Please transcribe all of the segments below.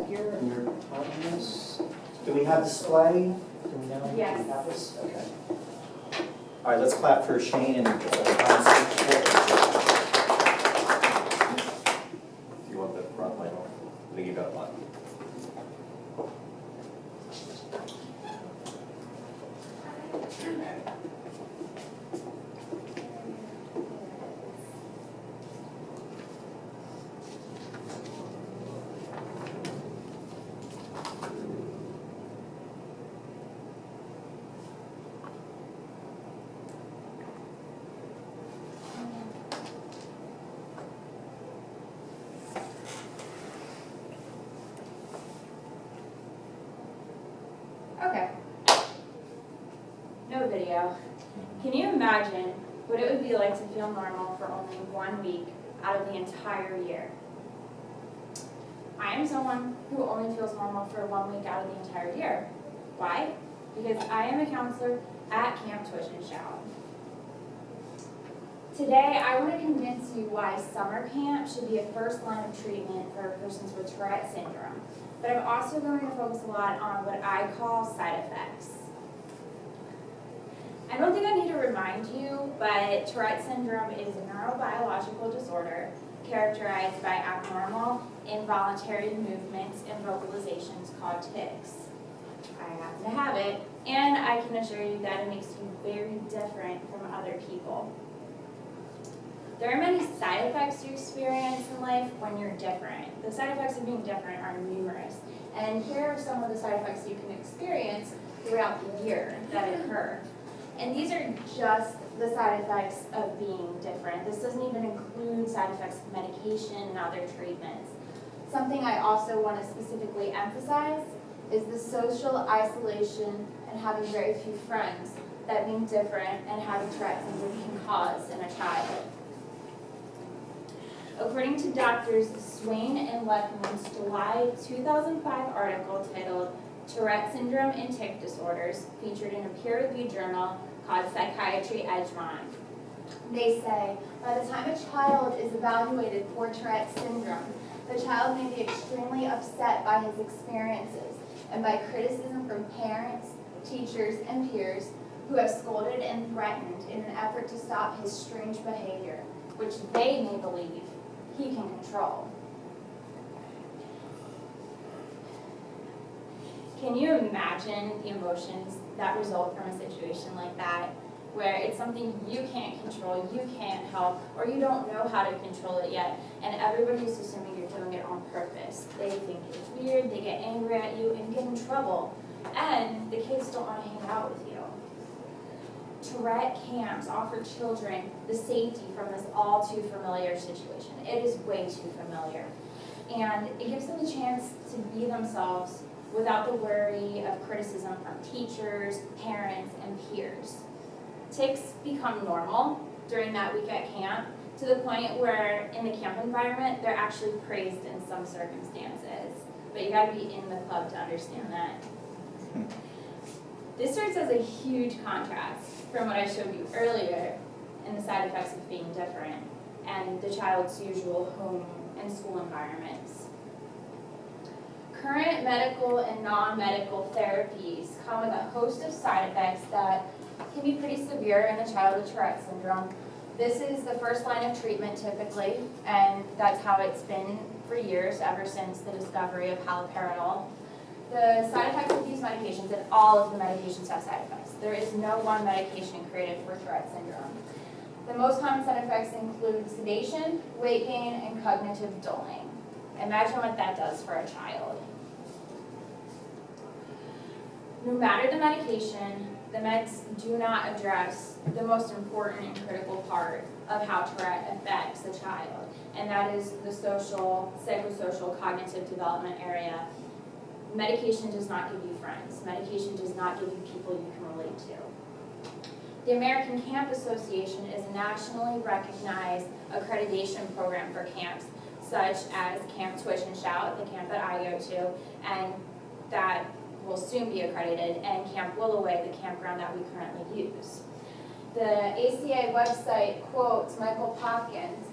here and you're on this. Do we have display? Do we know? Yes. Do we have this? Okay. All right, let's clap for Shane and Hans. Do you want the front light on? I think you got one. Okay. No video. Can you imagine what it would be like to feel normal for only 1 week out of the entire year? I am someone who only feels normal for 1 week out of the entire year. Why? Because I am a counselor at Camp Tuition Shout. Today, I want to convince you why summer camp should be a first line of treatment for persons with Tourette syndrome. But I'm also going to focus a lot on what I call side effects. I don't think I need to remind you, but Tourette syndrome is a neurobiological disorder characterized by abnormal, involuntary movements and vocalizations called tics. I happen to have it, and I can assure you that it makes you very different from other people. There are many side effects you experience in life when you're different. The side effects of being different are numerous, and here are some of the side effects you can experience throughout the year that occur. And these are just the side effects of being different. This doesn't even include side effects of medication and other treatments. Something I also want to specifically emphasize is the social isolation and having very few friends that being different and having Tourette syndrome can cause in a child. According to doctors Swain and Lechman's July 2005 article titled Tourette Syndrome and Tic Disorders, featured in a peer-reviewed journal called Psychiatry Edgemont. They say, by the time a child is evaluated for Tourette syndrome, the child may be extremely upset by his experiences and by criticism from parents, teachers, and peers who have scolded and threatened in an effort to stop his strange behavior, which they may believe he can control. Can you imagine the emotions that result from a situation like that, where it's something you can't control, you can't help, or you don't know how to control it yet, and everybody's assuming you're doing it on purpose. They think it's weird, they get angry at you, and get in trouble, and the kids don't want to hang out with you. Tourette camps offer children the safety from this all too familiar situation. It is way too familiar. And it gives them the chance to be themselves without the worry of criticism from teachers, parents, and peers. Tics become normal during that week at camp, to the point where in the camp environment, they're actually praised in some circumstances. But you gotta be in the club to understand that. This serves as a huge contrast from what I showed you earlier in the side effects of being different and the child's usual home and school environments. Current medical and non-medical therapies come with a host of side effects that can be pretty severe in a child with Tourette syndrome. This is the first line of treatment typically, and that's how it's been for years, ever since the discovery of haloperidol. The side effects of these medications, and all of the medications have side effects. There is no one medication created for Tourette syndrome. The most common side effects include sedation, weight gain, and cognitive dulling. Imagine what that does for a child. No matter the medication, the meds do not address the most important and critical part of how Tourette affects the child, and that is the social, psychosocial, cognitive development area. Medication does not give you friends. Medication does not give you people you can relate to. The American Camp Association is a nationally recognized accreditation program for camps, such as Camp Tuition Shout, the camp that I go to, and that will soon be accredited, and Camp Willoway, the campground that we currently use. The ACA website quotes Michael Popkins,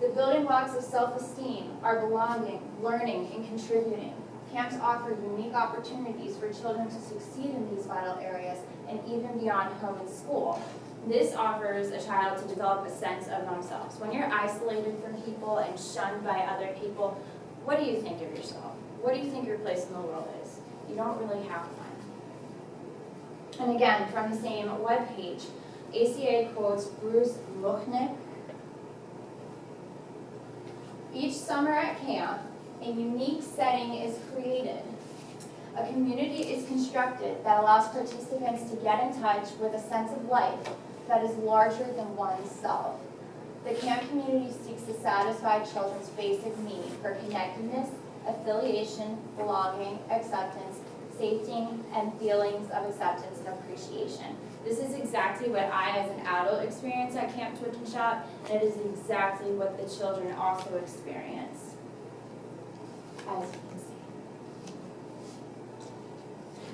"The building blocks of self-esteem are belonging, learning, and contributing. Camps offer unique opportunities for children to succeed in these vital areas and even beyond home and school. This offers a child to develop a sense of themselves. When you're isolated from people and shunned by other people, what do you think of yourself? What do you think your place in the world is? You don't really have one. And again, from the same webpage, ACA quotes Bruce Luchnick. Each summer at camp, a unique setting is created. A community is constructed that allows participants to get in touch with a sense of life that is larger than oneself. The camp community seeks to satisfy children's basic need for connectedness, affiliation, belonging, acceptance, safety, and feelings of acceptance and appreciation. This is exactly what I, as an adult, experience at Camp Twitch and Shout, and it is exactly what the children also experience, as you can see.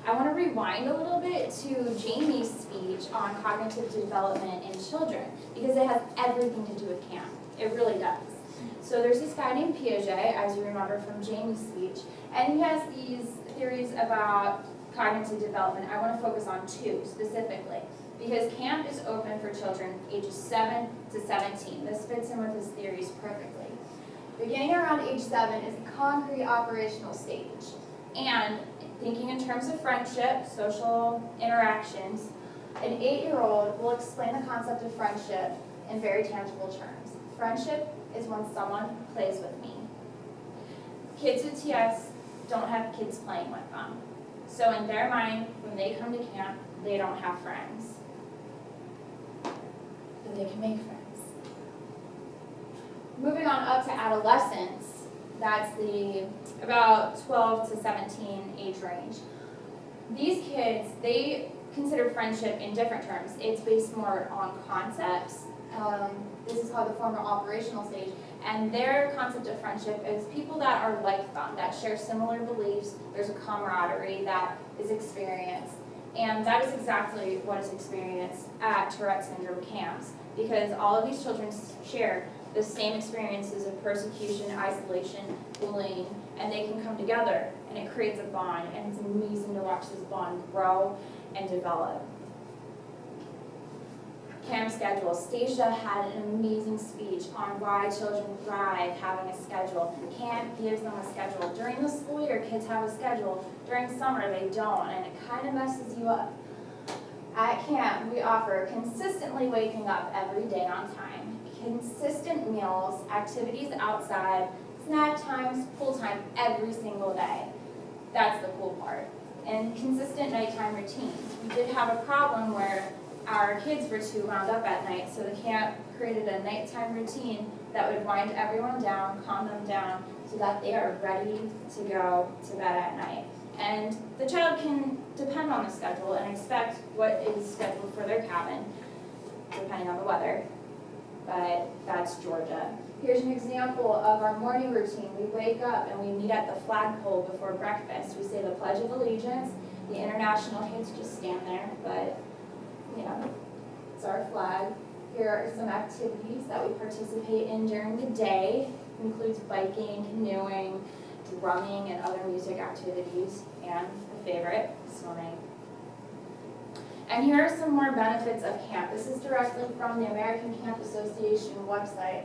I want to rewind a little bit to Jamie's speech on cognitive development in children, because it has everything to do with camp. It really does. So there's this guy named Piaget, as you remember from Jamie's speech, and he has these theories about cognitive development. I want to focus on two specifically, because camp is open for children ages 7 to 17. This fits in with his theories perfectly. Beginning around age 7 is the concrete operational stage. And thinking in terms of friendship, social interactions, an 8-year-old will explain the concept of friendship in very tangible terms. Friendship is when someone plays with me. Kids with TS don't have kids playing with them. So in their mind, when they come to camp, they don't have friends. But they can make friends. Moving on up to adolescence, that's the about 12 to 17 age range. These kids, they consider friendship in different terms. It's based more on concepts. This is called the formal operational stage. And their concept of friendship is people that are like them, that share similar beliefs. There's a camaraderie that is experienced. And that is exactly what is experienced at Tourette syndrome camps, because all of these children share the same experiences of persecution, isolation, bullying, and they can come together, and it creates a bond, and it's amazing to watch this bond grow and develop. Camp schedule. Stasia had an amazing speech on why children thrive having a schedule. Camp gives them a schedule. During the school year, kids have a schedule. During summer, they don't, and it kind of messes you up. At camp, we offer consistently waking up every day on time, consistent meals, activities outside, snack times, pool time every single day. That's the cool part. And consistent nighttime routines. We did have a problem where our kids were too wound up at night, so the camp created a nighttime routine that would wind everyone down, calm them down, so that they are ready to go to bed at night. And the child can depend on the schedule and expect what is scheduled for their cabin, depending on the weather, but that's Georgia. Here's an example of our morning routine. We wake up and we meet at the flagpole before breakfast. We say the Pledge of Allegiance. The international kids just stand there, but you know, it's our flag. Here are some activities that we participate in during the day. It includes biking, canoeing, drumming, and other music activities, and a favorite, swimming. And here are some more benefits of camp. This is directly from the American Camp Association website.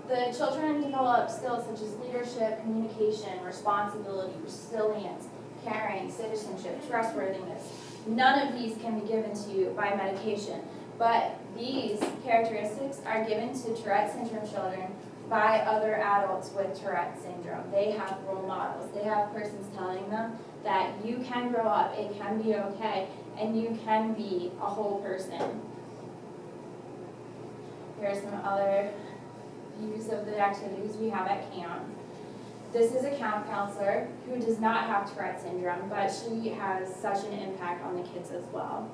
The children develop skills such as leadership, communication, responsibility, resilience, caring, citizenship, trustworthiness. None of these can be given to you by medication, but these characteristics are given to Tourette syndrome children by other adults with Tourette syndrome. They have role models. They have persons telling them that you can grow up, it can be okay, and you can be a whole person. Here are some other views of the activities we have at camp. This is a camp counselor who does not have Tourette syndrome, but she has such an impact on the kids as well.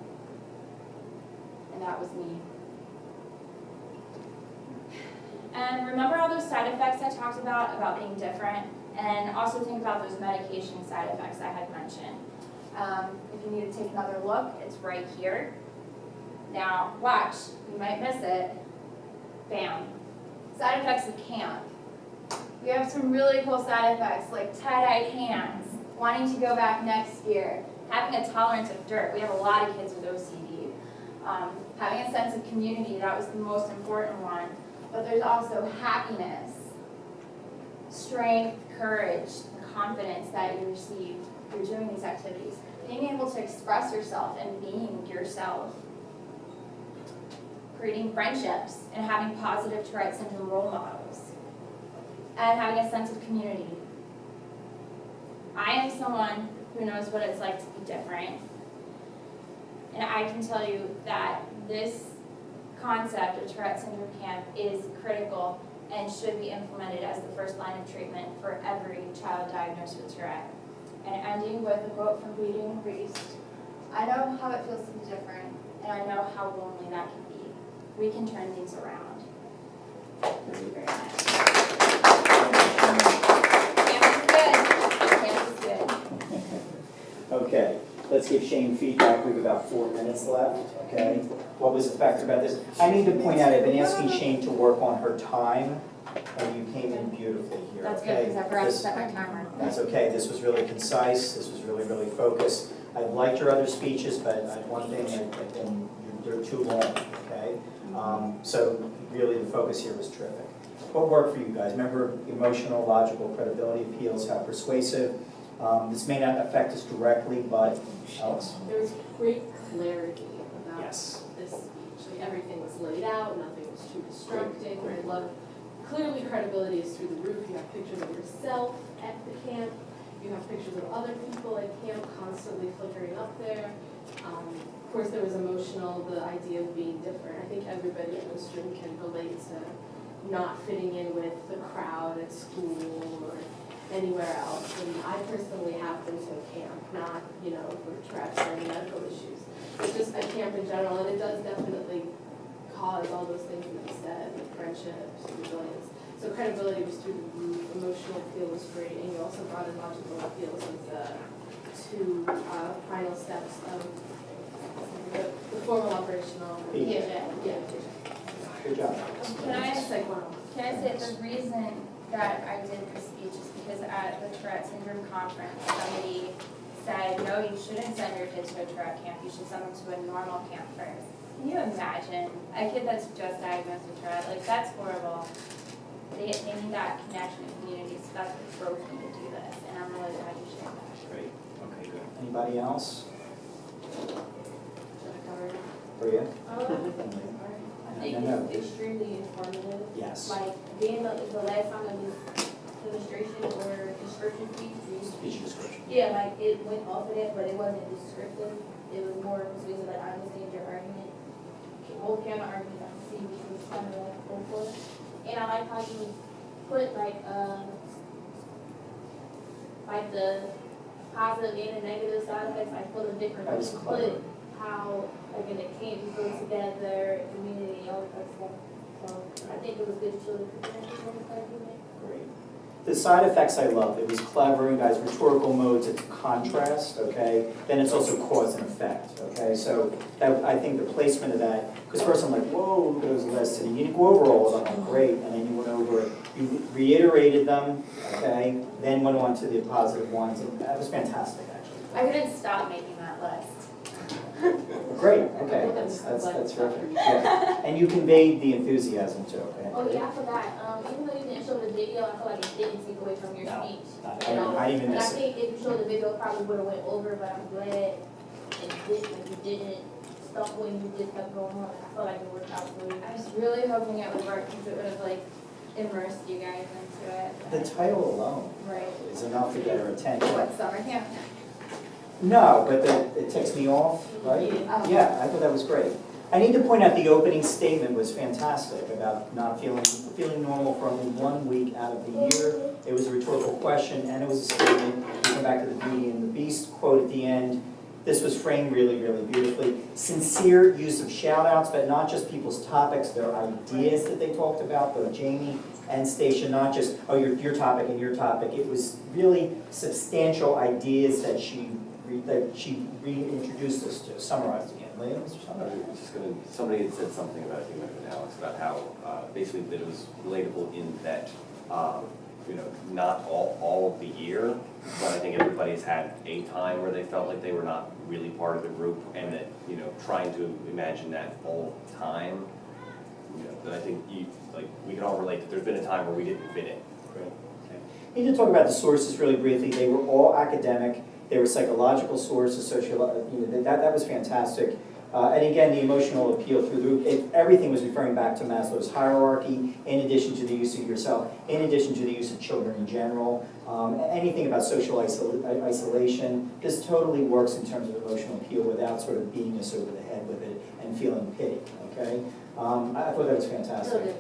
And that was me. And remember all those side effects I talked about being different? And also think about those medication side effects I had mentioned. If you need to take another look, it's right here. Now, watch, you might miss it. Bam. Side effects of camp. We have some really cool side effects like tie-dyed hands, wanting to go back next year, having a tolerance of dirt. We have a lot of kids with OCD. Having a sense of community, that was the most important one. But there's also happiness, strength, courage, confidence that you received through doing these activities. Being able to express yourself and being yourself. Creating friendships and having positive Tourette syndrome role models. And having a sense of community. I am someone who knows what it's like to be different. And I can tell you that this concept of Tourette syndrome camp is critical and should be implemented as the first line of treatment for every child diagnosed with Tourette. And ending with a quote from Beauty and the Beast, I know how it feels to be different, and I know how lonely that can be. We can turn things around. Thank you very much. Camp is good. Camp is good. Okay, let's give Shane feedback. We have about 4 minutes left, okay? What was effective about this? I need to point out, I've been asking Shane to work on her time, and you came in beautifully here, That's good, okay? because I forgot to This- set my timer. That's okay, this was really concise, this was really, really focused. I liked your other speeches, but one thing, they're too long, okay? So really, the focus here was terrific. What worked for you guys? Remember, emotional, logical, credibility appeals, how persuasive. This may not affect us directly, but Alex? There was great clarity about Yes. this speech. Like everything was laid out, nothing was too distracting. Great. I love, clearly credibility is through the roof. You have pictures of yourself at the camp. You have pictures of other people at camp constantly flickering up there. Of course, there was emotional, the idea of being different. I think everybody in this room can relate to not fitting in with the crowd at school or anywhere else. And I personally have been to a camp, not, for Tourette or any medical issues. It's just a camp in general, and it does definitely cause all those things that you said, like friendships, resilience. So credibility was through the roof, emotional appeal was great, and you also brought in logical appeals as the two final steps of the formal operational. Yeah. Good job. Can I It's like one. Can I say the reason that I did this speech is because at the Tourette syndrome conference, somebody said, no, you shouldn't send your kids to a Tourette camp, you should send them to a normal camp first. Can you imagine a kid that's just diagnosed with Tourette? Like, that's horrible. They need that connection and community, so that's what drove me to do this, and I'm really glad you shared that. Great, okay, good. Anybody else? Should I cover it? Bria? I think No. it's extremely informative. Yes. Like, being the last time of this demonstration or description speech, Speech description. yeah, like, it went off of that, but it wasn't descriptive. It was more persuasive, like, I understand your argument. Both counter arguments, I can see which was kind of like, go for. And I like how you put, like the positive and the negative side effects, like, for the different, That like, was you clever. put how, like, in the camp, you go together, community, all that stuff. So I think it was good to show the argument. Great. The side effects I love. It was clever, you guys, rhetorical modes, it's contrast, okay? Then it's also cause and effect, okay? So that, I think the placement of that, because first I'm like, whoa, look at those lists, and you didn't go over all of them, I'm like, great, and then you went over it. You reiterated them, okay? Then went on to the positive ones, and that was fantastic, actually. I couldn't stop making that list. Great, okay, that's terrific. Yeah. And you conveyed the enthusiasm too, okay? Oh yeah, I forgot. Even though you didn't show the video, I feel like it didn't take away from your No, speech. I didn't even And I miss it. think if you showed the video, it probably would have went over. But I'm glad you didn't stop when you just kept going on. I feel like it worked out for you. I was really hoping it would work because it would have like immersed you guys into it. The title alone Right. is enough to get our attention. What, summer camp? No, but it ticks me off, right? Oh. Yeah, I thought that was great. I need to point out the opening statement was fantastic about not feeling normal for only 1 week out of the year. It was a rhetorical question and it was a statement. We come back to the Beauty and the Beast quote at the end. This was framed really, really beautifully. Sincere use of shout outs, but not just people's topics, their ideas that they talked about, both Jamie and Stacia, not just, oh, your topic and your topic. It was really substantial ideas that she reintroduced us to. Summarized again. Liam, Mr. Summers? Somebody had said something about, I think it might have been Alex, about how basically that it was relatable in that not all of the year, but I think everybody's had a time where they felt like they were not really part of the group, and that, trying to imagine that all the time, that I think we can all relate that there's been a time where we didn't fit in. Great. Okay. Need to talk about the sources really briefly. They were all academic. They were psychological sources, that was fantastic. And again, the emotional appeal through the group, everything was referring back to Maslow's hierarchy, in addition to the use of yourself, in addition to the use of children in general. Anything about social isolation, this totally works in terms of emotional appeal without sort of beating us over the head with it and feeling pity, okay? I thought that was fantastic.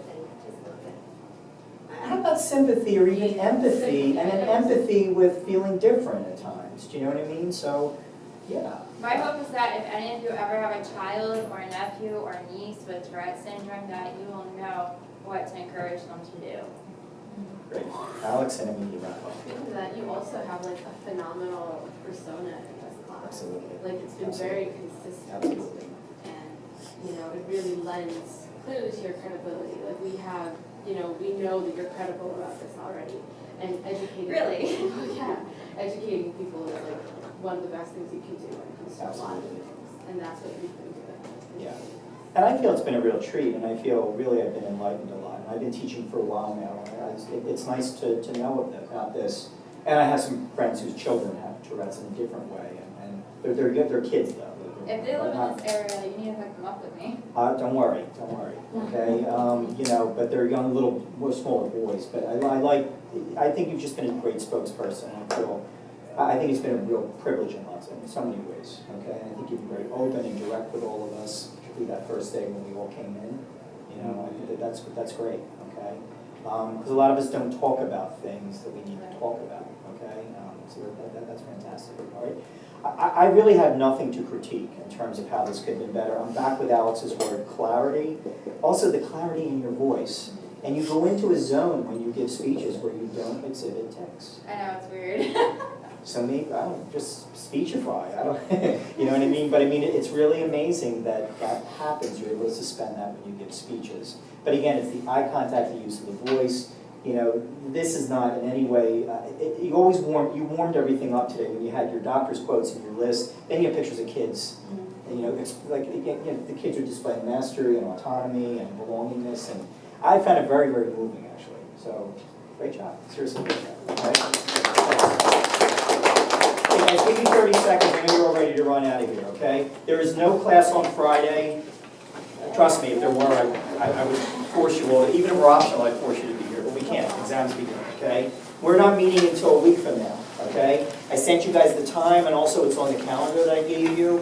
How about sympathy or even empathy, and an empathy with feeling different at times? Do you know what I mean? So, yeah. My hope is that if any of you ever have a child or a nephew or a niece with Tourette syndrome, that you will know what to encourage them to do. Great. Alex, and I need to wrap up. Speaking of that, you also have like a phenomenal persona in this class. Absolutely. Like it's been very consistent. Absolutely. And, it really lends clearly to your credibility. Like we have, we know that you're credible about this already. And educating. Really? People, yeah. Educating people is like one of the best things you can do when it comes to a lot of Absolutely. things. And that's what you've been doing. Yeah. And I feel it's been a real treat, and I feel really I've been enlightened a lot. And I've been teaching for a while now. It's nice to know about this. And I have some friends whose children have Tourette's in a different way, and they're kids though. If they live in this area, you need to hook them up with me. Don't worry, okay? But they're young, little, more smaller boys. But I think you've just been a great spokesperson. I think it's been a real privilege in so many ways, okay? And I think you've been very open and direct with all of us, particularly that first day when we all came in. I think that's great, okay? Because a lot of us don't talk about things that we need to talk about, okay? So that's fantastic, all right? I really have nothing to critique in terms of how this could have been better. I'm back with Alex's word, clarity. Also, the clarity in your voice. And you go into a zone when you give speeches where you don't exhibit tics. I know, it's weird. So maybe, I don't, just speechify, you know what I mean? But I mean, it's really amazing that happens. You're able to suspend that when you give speeches. But again, it's the eye contact, the use of the voice. This is not in any way, you warmed everything up today when you had your doctor's quotes in your list, then you have pictures of kids. And, it's like, the kids are displaying mastery and autonomy and belongingness, and I found it very, very moving, actually. So, great job. Seriously, great job. All right? Okay, guys, give me 30 seconds. I know you're all ready to run out of here, okay? There is no class on Friday. Trust me, if there were, I would force you all, even if we're optional, I'd force you to be here, but we can't. Exams begin, okay? We're not meeting until a week from now, okay? I sent you guys the time, and also it's on the calendar that I gave you.